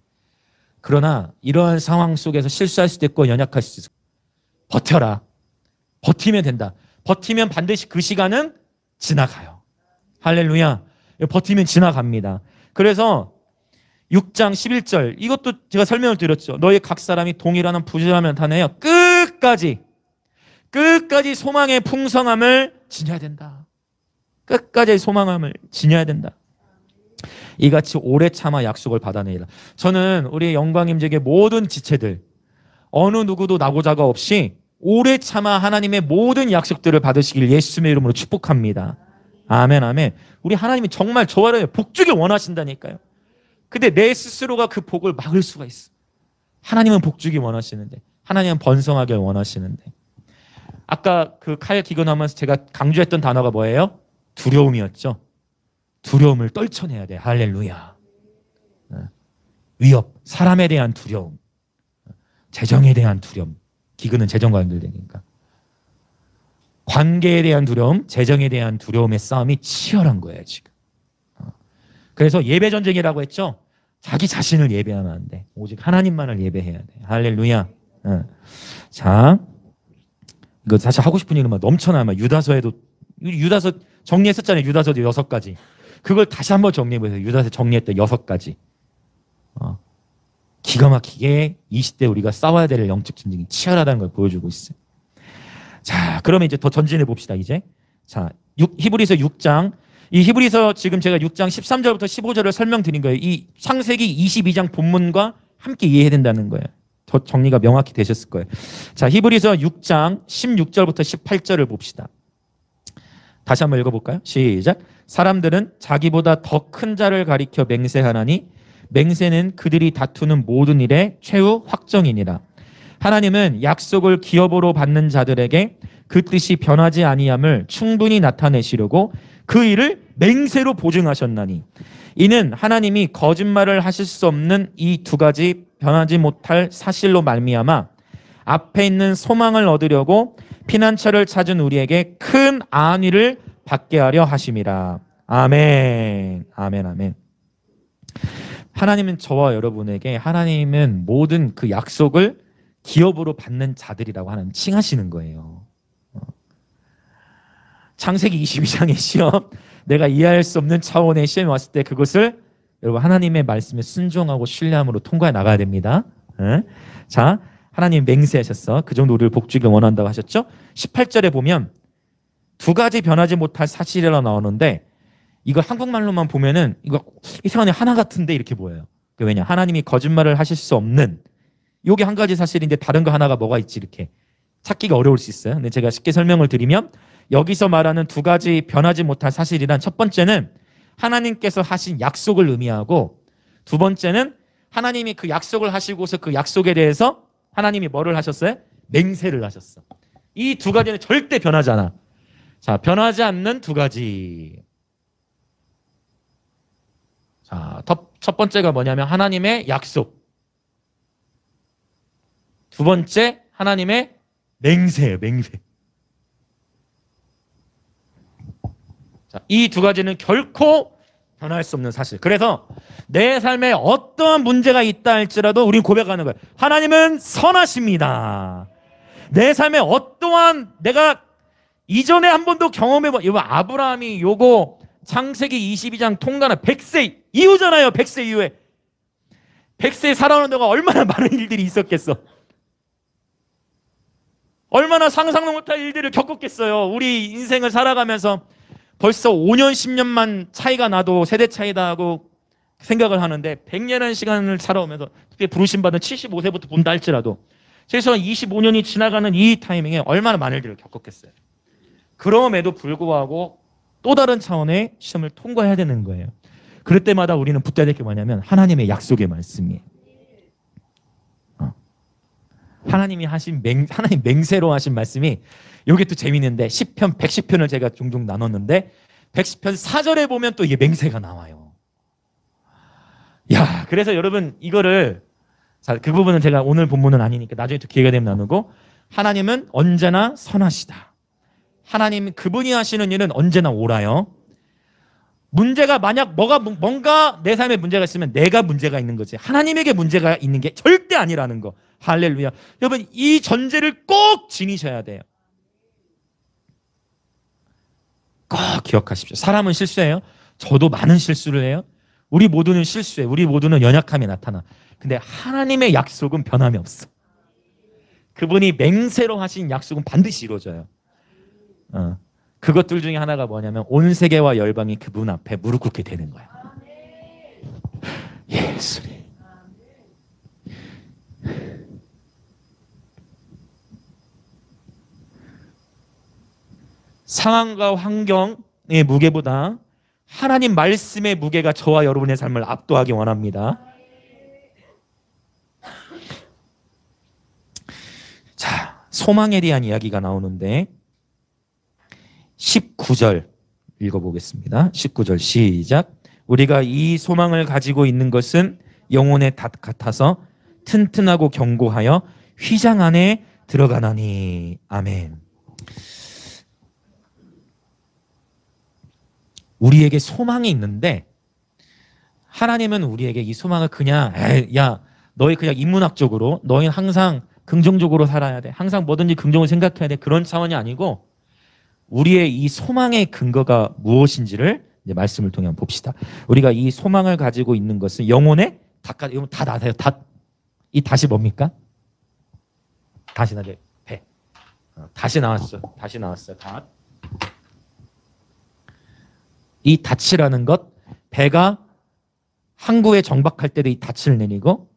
그러나 이러한 상황 속에서 실수할 수도 있고 연약할 수도 있고 버텨라. 버티면 된다. 버티면 반드시 그 시간은 지나가요. 할렐루야. 버티면 지나갑니다. 그래서 6장 11절 이것도 제가 설명을 드렸죠. 너희 각 사람이 동일한 부지런함을 나타내어 끝까지 소망의 풍성함을 지녀야 된다. 끝까지 소망함을 지녀야 된다. 이같이 오래 참아 약속을 받아내리라. 저는 우리 영광임직의 모든 지체들 어느 누구도 나고자가 없이 오래 참아 하나님의 모든 약속들을 받으시길 예수님의 이름으로 축복합니다. 아멘 아멘. 우리 하나님이 정말 저와를 복주길 원하신다니까요. 근데 내 스스로가 그 복을 막을 수가 있어. 하나님은 복주길 원하시는데 하나님은 번성하길 원하시는데 아까 그 칼 기근하면서 제가 강조했던 단어가 뭐예요? 두려움이었죠. 두려움을 떨쳐내야 돼. 할렐루야. 위협, 사람에 대한 두려움, 재정에 대한 두려움. 기근은 재정과 연결되니까. 관계에 대한 두려움, 재정에 대한 두려움의 싸움이 치열한 거예요 지금. 그래서 예배 전쟁이라고 했죠. 자기 자신을 예배하면 안 돼. 오직 하나님만을 예배해야 돼. 할렐루야. 자, 이거 사실 하고 싶은 얘기는 막 넘쳐나. 막 유다서에도 유다서 정리했었잖아요. 유다서 6가지. 그걸 다시 한번 정리해보세요. 유다서 정리했던 6가지. 기가 막히게 20대 우리가 싸워야 될 영적 전쟁이 치열하다는 걸 보여주고 있어요. 자, 그러면 이제 더 전진해 봅시다. 이제 자, 히브리서 6장. 이 히브리서 지금 제가 6장 13절부터 15절을 설명드린 거예요. 이 창세기 22장 본문과 함께 이해해야 된다는 거예요. 더 정리가 명확히 되셨을 거예요. 자, 히브리서 6장 16절부터 18절을 봅시다. 다시 한번 읽어볼까요? 시작. 사람들은 자기보다 더 큰 자를 가리켜 맹세하나니 맹세는 그들이 다투는 모든 일의 최후 확정이니라. 하나님은 약속을 기업으로 받는 자들에게 그 뜻이 변하지 아니함을 충분히 나타내시려고 그 일을 맹세로 보증하셨나니 이는 하나님이 거짓말을 하실 수 없는 이 2가지 변하지 못할 사실로 말미암아 앞에 있는 소망을 얻으려고 피난처를 찾은 우리에게 큰 안위를 받게 하려 하심이라. 아멘. 아멘. 아멘. 하나님은 저와 여러분에게 하나님은 모든 그 약속을 기업으로 받는 자들이라고 하나님 칭하시는 거예요. 창세기 22장의 시험, 내가 이해할 수 없는 차원의 시험이 왔을 때 그것을 여러분 하나님의 말씀에 순종하고 신뢰함으로 통과해 나가야 됩니다. 자, 하나님 맹세하셨어. 그 정도 우리를 복주길 원한다고 하셨죠. 18절에 보면 2가지 변하지 못할 사실이라 나오는데 이거 한국말로만 보면은 이거 이상하게 하나 같은데 이렇게 보여요. 왜냐? 하나님이 거짓말을 하실 수 없는 요게 한 가지 사실인데 다른 거 하나가 뭐가 있지 이렇게 찾기가 어려울 수 있어요. 근데 제가 쉽게 설명을 드리면 여기서 말하는 2가지 변하지 못할 사실이란 첫 번째는 하나님께서 하신 약속을 의미하고 두 번째는 하나님이 그 약속을 하시고서 그 약속에 대해서 하나님이 뭐를 하셨어요? 맹세를 하셨어. 이 2가지는 절대 변하지 않아. 자, 변하지 않는 2가지. 자, 첫 번째가 뭐냐면 하나님의 약속. 두 번째 하나님의 맹세예요. 맹세. 자, 이 2가지는 결코 변할 수 없는 사실. 그래서 내 삶에 어떠한 문제가 있다 할지라도 우리는 고백하는 거예요. 하나님은 선하십니다. 내 삶에 어떠한 내가 이전에 한 번도 경험해본 이거 아브라함이 요거 창세기 22장 통과는 100세 이후잖아요. 100세 이후에 100세 살아오는 동안 얼마나 많은 일들이 있었겠어. 얼마나 상상도 못할 일들을 겪었겠어요. 우리 인생을 살아가면서 벌써 5년 10년만 차이가 나도 세대 차이다 하고 생각을 하는데 100년의 시간을 살아오면서 특히 부르심받은 75세부터 본다 할지라도 최소한 25년이 지나가는 이 타이밍에 얼마나 많은 일들을 겪었겠어요. 그럼에도 불구하고 또 다른 차원의 시험을 통과해야 되는 거예요. 그럴 때마다 우리는 붙어야 될 게 뭐냐면 하나님의 약속의 말씀이에요. 하나님 맹세로 하신 말씀이 이게 또 재밌는데 10편, 110편을 제가 종종 나눴는데 110편 4절에 보면 또 이게 맹세가 나와요. 야, 그래서 여러분 이거를 그 부분은 제가 오늘 본문은 아니니까 나중에 또 기회가 되면 나누고 하나님은 언제나 선하시다. 하나님 그분이 하시는 일은 언제나 옳아요. 문제가 만약 뭔가 내 삶에 문제가 있으면 내가 문제가 있는 거지 하나님에게 문제가 있는 게 절대 아니라는 거. 할렐루야. 여러분 이 전제를 꼭 지니셔야 돼요. 꼭 기억하십시오. 사람은 실수해요. 저도 많은 실수를 해요. 우리 모두는 실수해. 우리 모두는 연약함이 나타나. 근데 하나님의 약속은 변함이 없어. 그분이 맹세로 하신 약속은 반드시 이루어져요. 그것들 중에 하나가 뭐냐면 온 세계와 열방이 그분 앞에 무릎 꿇게 되는 거야. 예수님. 상황과 환경의 무게보다 하나님 말씀의 무게가 저와 여러분의 삶을 압도하기 원합니다. 자, 소망에 대한 이야기가 나오는데 19절 읽어보겠습니다. 19절 시작. 우리가 이 소망을 가지고 있는 것은 영혼의 닷 같아서 튼튼하고 견고하여 휘장 안에 들어가나니. 아멘. 우리에게 소망이 있는데 하나님은 우리에게 이 소망을 그냥 야 너희 그냥 인문학적으로 너희는 항상 긍정적으로 살아야 돼. 항상 뭐든지 긍정을 생각해야 돼. 그런 차원이 아니고 우리의 이 소망의 근거가 무엇인지를 이제 말씀을 통해 한번 봅시다. 우리가 이 소망을 가지고 있는 것은 영혼의 닷까지. 이거 다 나세요. 이 닷이 뭡니까? 다시 나게 배. 다시 나왔어. 다시 나왔어요. 닷. 이 닻이라는 것, 배가 항구에 정박할 때도 이 닻을 내리고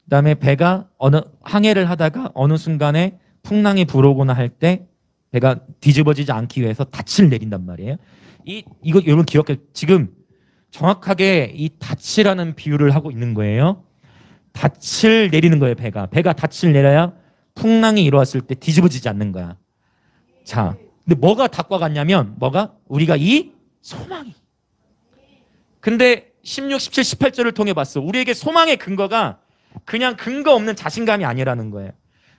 그다음에 배가 어느 항해를 하다가 어느 순간에 풍랑이 불어오거나 할 때 배가 뒤집어지지 않기 위해서 닻을 내린단 말이에요. 이거 여러분 기억해. 지금 정확하게 이 닻이라는 비유를 하고 있는 거예요. 닻을 내리는 거예요. 배가 닻을 내려야 풍랑이 일어왔을 때 뒤집어지지 않는 거야. 자, 근데 뭐가 덫과 같냐면 우리가 이 소망이. 근데 16, 17, 18절을 통해 봤어. 우리에게 소망의 근거가 그냥 근거 없는 자신감이 아니라는 거예요.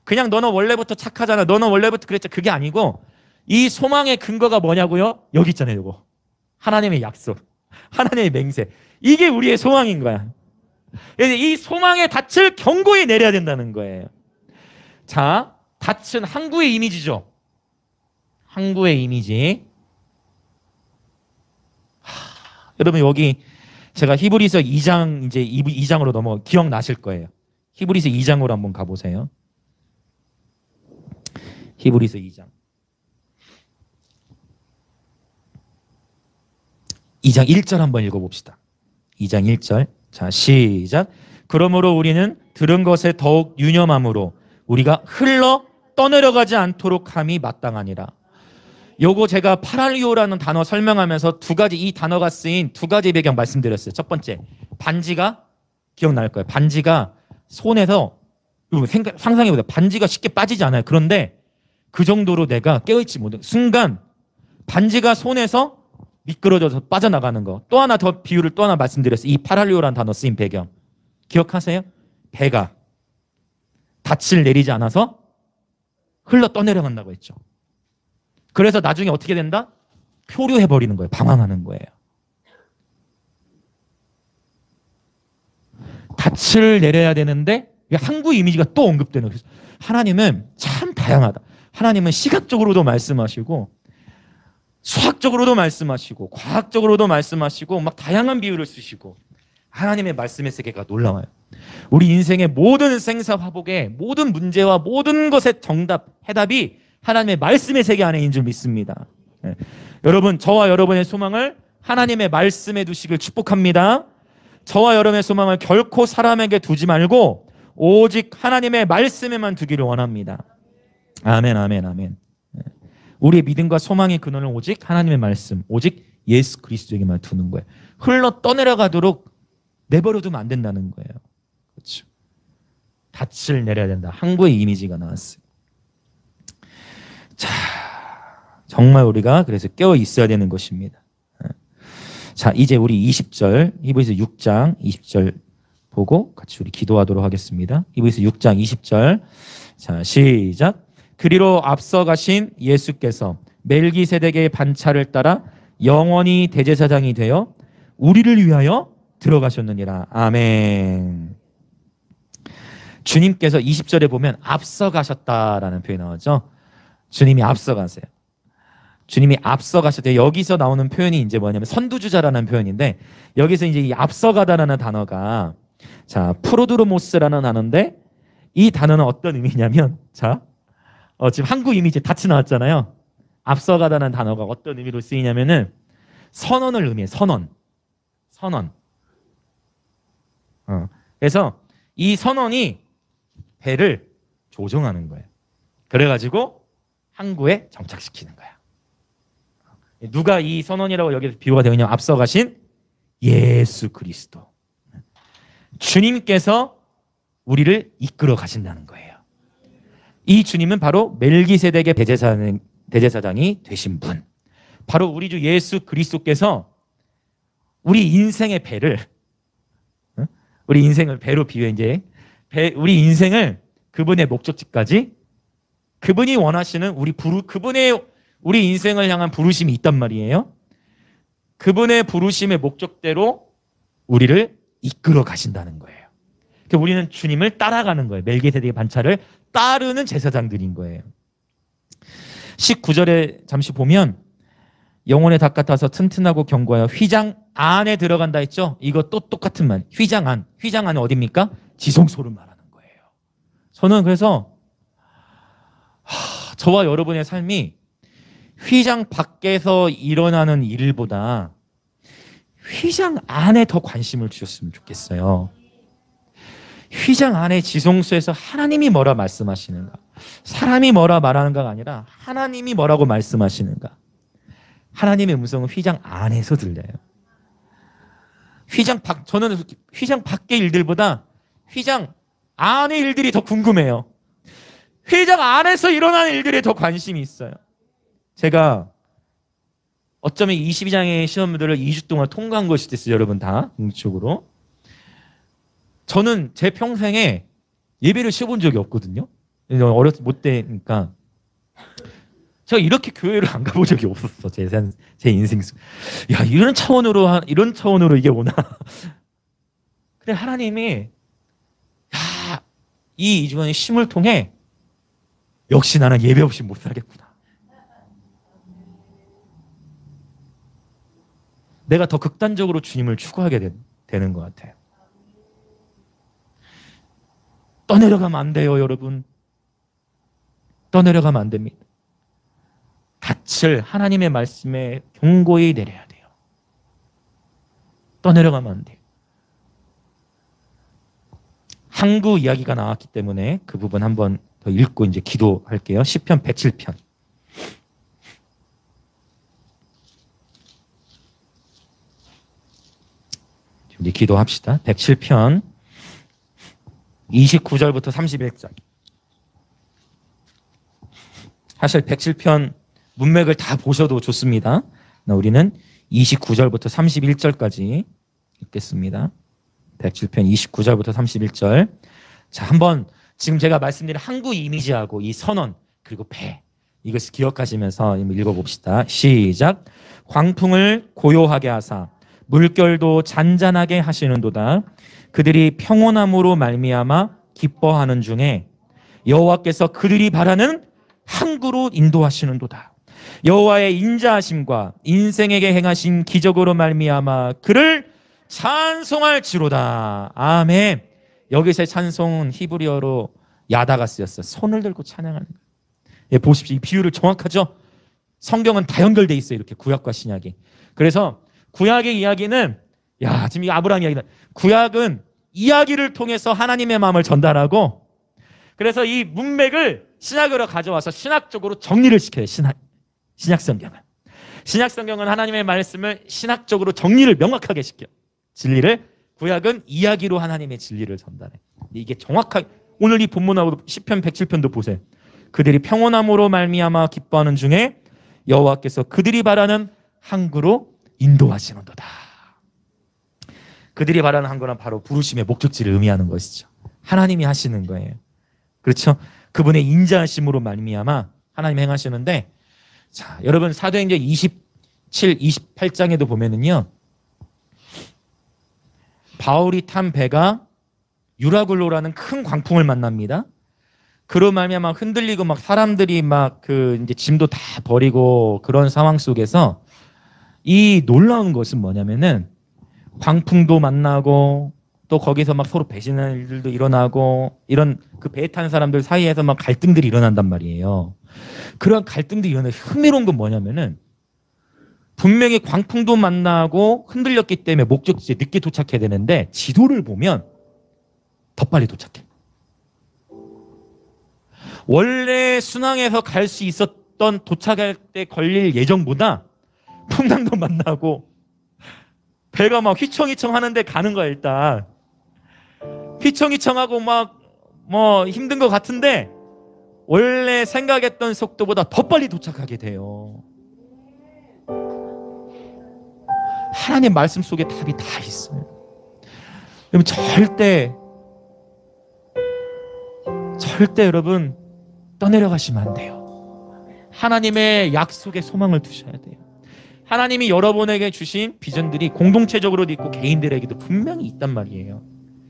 그냥 너는 원래부터 착하잖아. 너는 원래부터 그랬잖아. 그게 아니고 이 소망의 근거가 뭐냐고요? 여기 있잖아요. 이거. 하나님의 약속. 하나님의 맹세. 이게 우리의 소망인 거야. 이 소망의 닻을 견고히 내려야 된다는 거예요. 자, 닻은 항구의 이미지죠. 항구의 이미지. 여러분 여기 제가 히브리서 2장 이제 2장으로 넘어 기억나실 거예요. 히브리서 2장으로 한번 가보세요. 히브리서 2장. 2장 1절 한번 읽어봅시다. 2장 1절. 자, 시작. 그러므로 우리는 들은 것에 더욱 유념함으로 우리가 흘러 떠내려가지 않도록 함이 마땅하니라. 요거 제가 파랄리오라는 단어 설명하면서 이 단어가 쓰인 두 가지 배경 말씀드렸어요. 첫 번째, 반지가 기억날 거예요. 반지가 손에서 상상해보세요. 반지가 쉽게 빠지지 않아요. 그런데 그 정도로 내가 깨어있지 못해. 순간 반지가 손에서 미끄러져서 빠져나가는 거. 또 하나 더 비유를 또 하나 말씀드렸어요. 이 파랄리오라는 단어 쓰인 배경 기억하세요? 배가 닻을 내리지 않아서 흘러 떠내려간다고 했죠. 그래서 나중에 어떻게 된다? 표류해버리는 거예요. 방황하는 거예요. 닻을 내려야 되는데 항구 이미지가 또 언급되는 거예요. 하나님은 참 다양하다. 하나님은 시각적으로도 말씀하시고 수학적으로도 말씀하시고 과학적으로도 말씀하시고 막 다양한 비유를 쓰시고 하나님의 말씀의 세계가 놀라워요. 우리 인생의 모든 생사화복의 모든 문제와 모든 것의 해답이 하나님의 말씀의 세계 안에 있는 줄 믿습니다. 네. 여러분, 저와 여러분의 소망을 하나님의 말씀에 두시길 축복합니다. 저와 여러분의 소망을 결코 사람에게 두지 말고 오직 하나님의 말씀에만 두기를 원합니다. 아멘, 아멘, 아멘. 네. 우리의 믿음과 소망의 근원을 오직 하나님의 말씀, 오직 예수 그리스도에게만 두는 거예요. 흘러 떠내려가도록 내버려두면 안 된다는 거예요. 그렇죠. 닻을 내려야 된다. 항구의 이미지가 나왔어요. 자, 정말 우리가 그래서 깨어 있어야 되는 것입니다. 자, 이제 우리 20절 히브리서 6장 20절 보고 같이 우리 기도하도록 하겠습니다. 히브리서 6장 20절. 자, 시작. 그리로 앞서 가신 예수께서 멜기세덱의 반차를 따라 영원히 대제사장이 되어 우리를 위하여 들어가셨느니라. 아멘. 주님께서 20절에 보면 앞서 가셨다라는 표현이 나오죠. 주님이 앞서 가세요. 주님이 앞서 가셨대요. 여기서 나오는 표현이 이제 뭐냐면 선두주자라는 표현인데, 여기서 이제 이 앞서가다라는 단어가 자 프로드로모스라는 단어인데, 이 단어는 어떤 의미냐면 자 지금 한국 이미지 닻이 나왔잖아요. 앞서가다는 단어가 어떤 의미로 쓰이냐면은 선언을 의미해. 선언. 그래서 이 선언이 배를 조종하는 거예요. 그래가지고 항구에 정착시키는 거야. 누가 이 선언이라고 여기서 비유가 되어 있냐면 앞서가신 예수 그리스도. 주님께서 우리를 이끌어 가신다는 거예요. 이 주님은 바로 멜기세덱의 대제사장이 되신 분. 바로 우리 주 예수 그리스도께서 우리 인생의 배를, 우리 인생을 배로 비유해 이제 우리 인생을 그분의 목적지까지, 그분이 원하시는 그분의 우리 인생을 향한 부르심이 있단 말이에요. 그분의 부르심의 목적대로 우리를 이끌어 가신다는 거예요. 그러니까 우리는 주님을 따라가는 거예요. 멜기세덱의 반차를 따르는 제사장들인 거예요. 19절에 잠시 보면 영혼의 닭 같아서 튼튼하고 견고하여 휘장 안에 들어간다 했죠. 이거 또 똑같은 말. 휘장 안. 휘장 안은 어디입니까? 지성소를 말하는 거예요. 저는 그래서 저와 여러분의 삶이 휘장 밖에서 일어나는 일보다 휘장 안에 더 관심을 주셨으면 좋겠어요. 휘장 안에 지성소에서 하나님이 뭐라 말씀하시는가, 사람이 뭐라 말하는가가 아니라 하나님이 뭐라고 말씀하시는가. 하나님의 음성은 휘장 안에서 들려요. 저는 휘장 밖의 일들보다 휘장 안의 일들이 더 궁금해요. 휘장 안에서 일어나는 일들에 더 관심이 있어요. 제가 어쩌면 22장의 시험들을 2주 동안 통과한 것이 됐어요. 여러분 다 공식적으로. 저는 제 평생에 예배를 쉬어본 적이 없거든요. 어렸을 못 되니까 제가 이렇게 교회를 안 가본 적이 없었어. 제 인생 속. 야, 이런 차원으로 이게 오나. 근데 하나님이 이 이주간의 쉼을 통해 역시 나는 예배 없이 못 살겠구나. 내가 더 극단적으로 주님을 추구하게 되는 것 같아요. 떠내려가면 안 돼요, 여러분. 떠내려가면 안 됩니다. 닻을 하나님의 말씀에 견고히 내려야 돼요. 떠내려가면 안 돼요. 항구 이야기가 나왔기 때문에 그 부분 한번 더 읽고 이제 기도할게요. 시편 107편. 우리 기도합시다. 107편 29절부터 31절. 사실 107편 문맥을 다 보셔도 좋습니다. 우리는 29절부터 31절까지 읽겠습니다. 107편 29절부터 31절. 자, 한번 지금 제가 말씀드린 항구 이미지하고 이 선언 그리고 배, 이것을 기억하시면서 읽어봅시다. 시작. 광풍을 고요하게 하사 물결도 잔잔하게 하시는도다. 그들이 평온함으로 말미암아 기뻐하는 중에 여호와께서 그들이 바라는 항구로 인도하시는도다. 여호와의 인자하심과 인생에게 행하신 기적으로 말미암아 그를 찬송할지로다. 아멘. 여기서의 찬송은 히브리어로 야다가 쓰였어요. 손을 들고 찬양하는 거예요. 예, 보십시오. 이 비유를 정확하죠? 성경은 다 연결돼 있어요. 이렇게 구약과 신약이. 그래서 구약의 이야기는 지금 이 아브라함 이야기다. 구약은 이야기를 통해서 하나님의 마음을 전달하고, 그래서 이 문맥을 신약으로 가져와서 신학적으로 정리를 시켜요. 신약 성경은 하나님의 말씀을 신학적으로 정리를 명확하게 시켜. 진리를. 구약은 이야기로 하나님의 진리를 전달해. 이게 정확하게 오늘 이 본문하고 시편 107편도 보세요. 그들이 평온함으로 말미암아 기뻐하는 중에 여호와께서 그들이 바라는 항구로 인도하시는도다. 그들이 바라는 항구는 바로 부르심의 목적지를 의미하는 것이죠. 하나님이 하시는 거예요. 그렇죠? 그분의 인자하심으로 말미암아 하나님이 행하시는데, 자, 여러분 사도행전 27, 28장에도 보면은요, 바울이 탄 배가 유라굴로라는 큰 광풍을 만납니다. 그로 말미암아 흔들리고 막 사람들이 막 이제 짐도 다 버리고 그런 상황 속에서 이 놀라운 것은 뭐냐면은 광풍도 만나고 또 거기서 막 서로 배신하는 일들도 일어나고 이런 그 배에 탄 사람들 사이에서 막 갈등들이 일어난단 말이에요. 그런 갈등들이 일어나는 흥미로운 건 뭐냐면은 분명히 광풍도 만나고 흔들렸기 때문에 목적지에 늦게 도착해야 되는데 지도를 보면 더 빨리 도착해. 원래 순항해서 갈 수 있었던 도착할 때 걸릴 예정보다 풍랑도 만나고 배가 막 휘청휘청 하는데 가는 거야. 일단 휘청휘청하고 막 뭐 힘든 것 같은데 원래 생각했던 속도보다 더 빨리 도착하게 돼요. 하나님의 말씀 속에 답이 다 있어요. 여러분 절대 여러분 떠내려가시면 안 돼요. 하나님의 약속에 소망을 두셔야 돼요. 하나님이 여러분에게 주신 비전들이 공동체적으로도 있고 개인들에게도 분명히 있단 말이에요.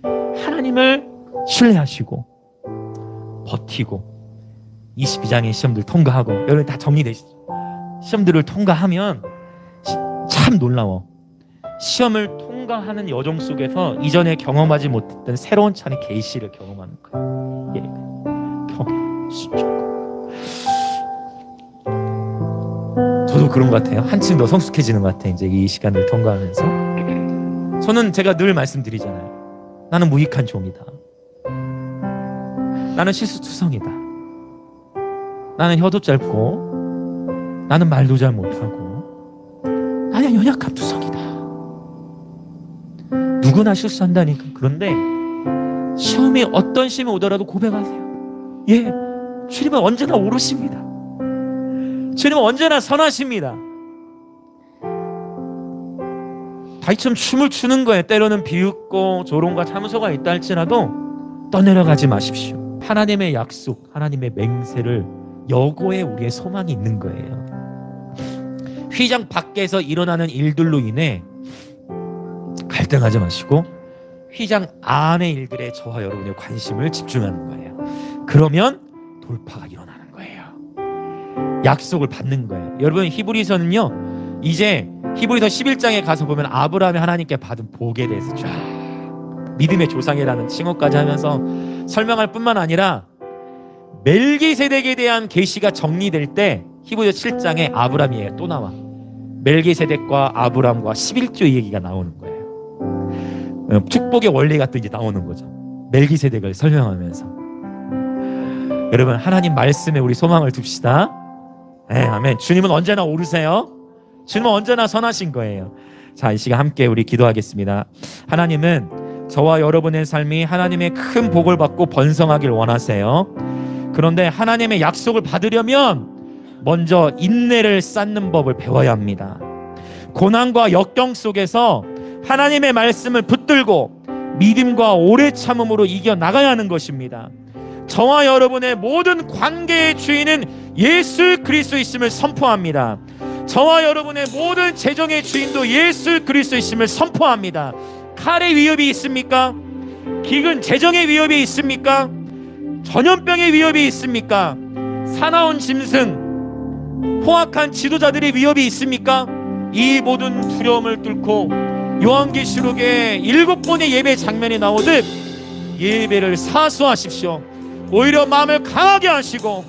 하나님을 신뢰하시고 버티고 22장의 시험들 통과하고, 여러분 다 정리되시죠? 시험들을 통과하면 참 놀라워. 시험을 통과하는 여정 속에서 이전에 경험하지 못했던 새로운 찬의 계시를 경험하는 거예요. 예. 저도 그런 것 같아요. 한층 더 성숙해지는 것 같아요. 이제 이 시간을 통과하면서. 저는 제가 늘 말씀드리잖아요. 나는 무익한 종이다. 나는 실수투성이다. 나는 혀도 짧고 나는 말도 잘 못하고 나는 연약한 투성이다. 누구나 실수한다니까. 그런데 시험이 어떤 시험이 오더라도 고백하세요. 예, 주님은 언제나 오르십니다. 주님은 언제나 선하십니다. 다윗처럼 춤을 추는 거예요. 때로는 비웃고 조롱과 참소가 있다 할지라도 떠내려가지 마십시오. 하나님의 약속, 하나님의 맹세를 여고에 우리의 소망이 있는 거예요. 휘장 밖에서 일어나는 일들로 인해 갈등하지 마시고 휘장 안의 일들에 저와 여러분의 관심을 집중하는 거예요. 그러면 돌파가 일어나는 거예요. 약속을 받는 거예요. 여러분 히브리서는요, 이제 히브리서 11장에 가서 보면 아브라함이 하나님께 받은 복에 대해서 쫙 믿음의 조상이라는 칭호까지 하면서 설명할 뿐만 아니라 멜기세덱에 대한 계시가 정리될 때 히브리서 7장에 아브라함이 또 나와. 멜기세덱과 아브라함과 11조 얘기가 나오는 거예요. 축복의 원리가 또 이제 나오는 거죠. 멜기세덱을 설명하면서. 여러분 하나님 말씀에 우리 소망을 둡시다. 네, 아멘. 주님은 언제나 오르세요. 주님은 언제나 선하신 거예요. 자, 이 시간 함께 우리 기도하겠습니다. 하나님은 저와 여러분의 삶이 하나님의 큰 복을 받고 번성하길 원하세요. 그런데 하나님의 약속을 받으려면 먼저 인내를 쌓는 법을 배워야 합니다. 고난과 역경 속에서 하나님의 말씀을 붙들고 믿음과 오래 참음으로 이겨나가야 하는 것입니다. 저와 여러분의 모든 관계의 주인은 예수 그리스도이심을 선포합니다. 저와 여러분의 모든 재정의 주인도 예수 그리스도이심을 선포합니다. 칼의 위협이 있습니까? 기근 재정의 위협이 있습니까? 전염병의 위협이 있습니까? 사나운 짐승, 포악한 지도자들의 위협이 있습니까? 이 모든 두려움을 뚫고 요한계시록의 7번의 예배 장면이 나오듯 예배를 사수하십시오. 오히려 마음을 강하게 하시고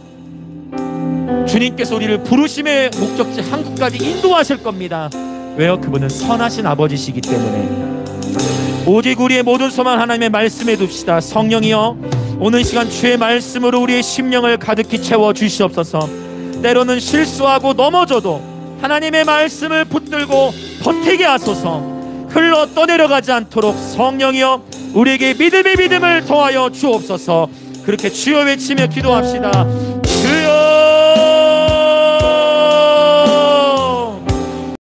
주님께서 우리를 부르심의 목적지 한국까지 인도하실 겁니다. 왜요? 그분은 선하신 아버지시기 때문에. 오직 우리의 모든 소망 하나님의 말씀에 둡시다. 성령이여, 오늘 시간 주의 말씀으로 우리의 심령을 가득히 채워 주시옵소서. 때로는 실수하고 넘어져도 하나님의 말씀을 붙들고 버티게 하소서. 흘러 떠내려가지 않도록 성령이여 우리에게 믿음의 믿음을 더하여 주옵소서. 그렇게 주여 외치며 기도합시다.